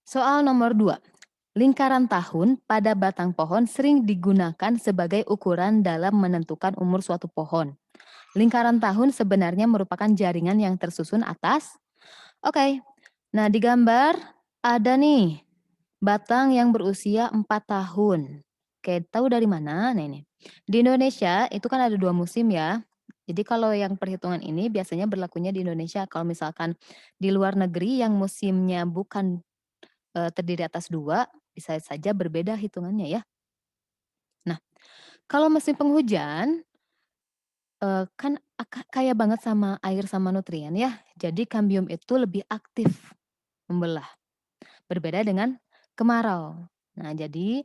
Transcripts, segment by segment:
Soal nomor 2, lingkaran tahun pada batang pohon sering digunakan sebagai ukuran dalam menentukan umur suatu pohon. Lingkaran tahun sebenarnya merupakan jaringan yang tersusun atas. Oke, nah di gambar ada nih batang yang berusia 4 tahun. Oke, tahu dari mana? Nah ini. Di Indonesia itu kan ada 2 musim ya. Jadi kalau yang perhitungan ini biasanya berlakunya di Indonesia. Kalau misalkan di luar negeri yang musimnya bukan, terdiri atas 2, bisa saja berbeda hitungannya ya. Nah, kalau musim penghujan, kan kaya banget sama air sama nutrien ya. Jadi kambium itu lebih aktif membelah. Berbeda dengan kemarau. Nah, jadi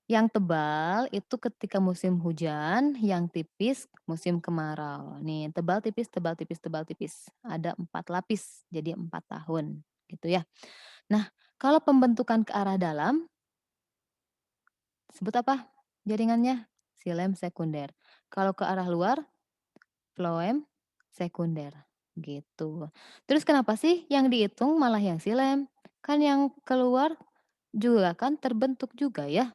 yang tebal itu ketika musim hujan, yang tipis musim kemarau. Nih, tebal tipis tebal tipis tebal tipis. Ada 4 lapis, jadi 4 tahun, gitu ya. Nah, kalau pembentukan ke arah dalam, sebut apa jaringannya? Xilem sekunder. Kalau ke arah luar, floem sekunder, gitu. Terus kenapa sih yang dihitung malah yang xilem? Kan yang keluar juga kan terbentuk juga ya.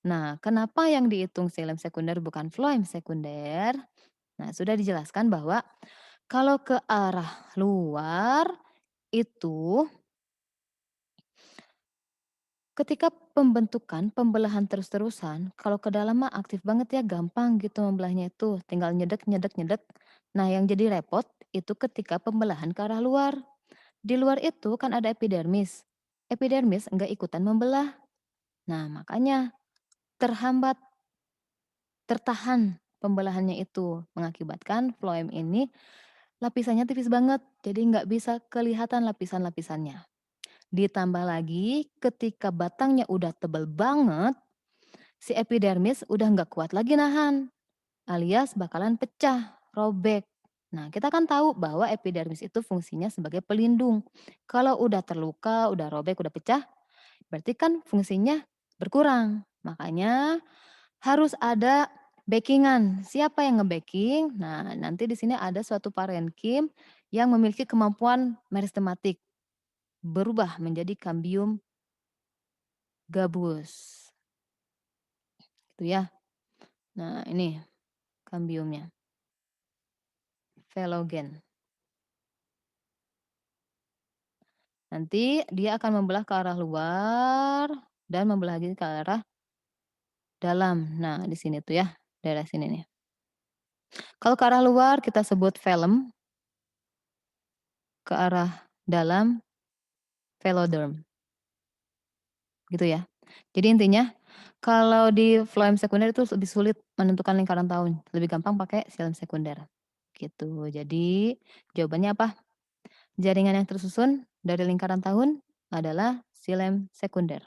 Nah, kenapa yang dihitung xilem sekunder bukan floem sekunder? Nah, sudah dijelaskan bahwa kalau ke arah luar itu ketika pembentukan pembelahan terus-terusan, kalau ke dalam mah aktif banget ya, gampang gitu membelahnya itu, tinggal nyedek nyedek nyedek. Nah, yang jadi repot itu ketika pembelahan ke arah luar. Di luar itu kan ada epidermis. Epidermis enggak ikutan membelah. Nah, makanya terhambat, tertahan pembelahannya itu, mengakibatkan floem ini lapisannya tipis banget, jadi nggak bisa kelihatan lapisan-lapisannya. Ditambah lagi ketika batangnya udah tebel banget, si epidermis udah nggak kuat lagi nahan, alias bakalan pecah, robek. Nah, kita kan tahu bahwa epidermis itu fungsinya sebagai pelindung. Kalau udah terluka, udah robek, udah pecah, berarti kan fungsinya berkurang. Makanya harus ada backingan. Siapa yang nge-backing? Nah, nanti di sini ada suatu parenkim yang memiliki kemampuan meristematik, berubah menjadi kambium gabus, gitu ya. Nah, ini kambiumnya, velogen. Nanti dia akan membelah ke arah luar dan membelah lagi ke arah dalam. Nah, di sini tuh ya, daerah sini nih. Kalau ke arah luar kita sebut velum, ke arah dalam veloderm. Gitu ya. Jadi intinya, kalau di floem sekunder itu lebih sulit menentukan lingkaran tahun, lebih gampang pakai xilem sekunder, gitu. Jadi jawabannya apa? Jaringan yang tersusun dari lingkaran tahun adalah xilem sekunder.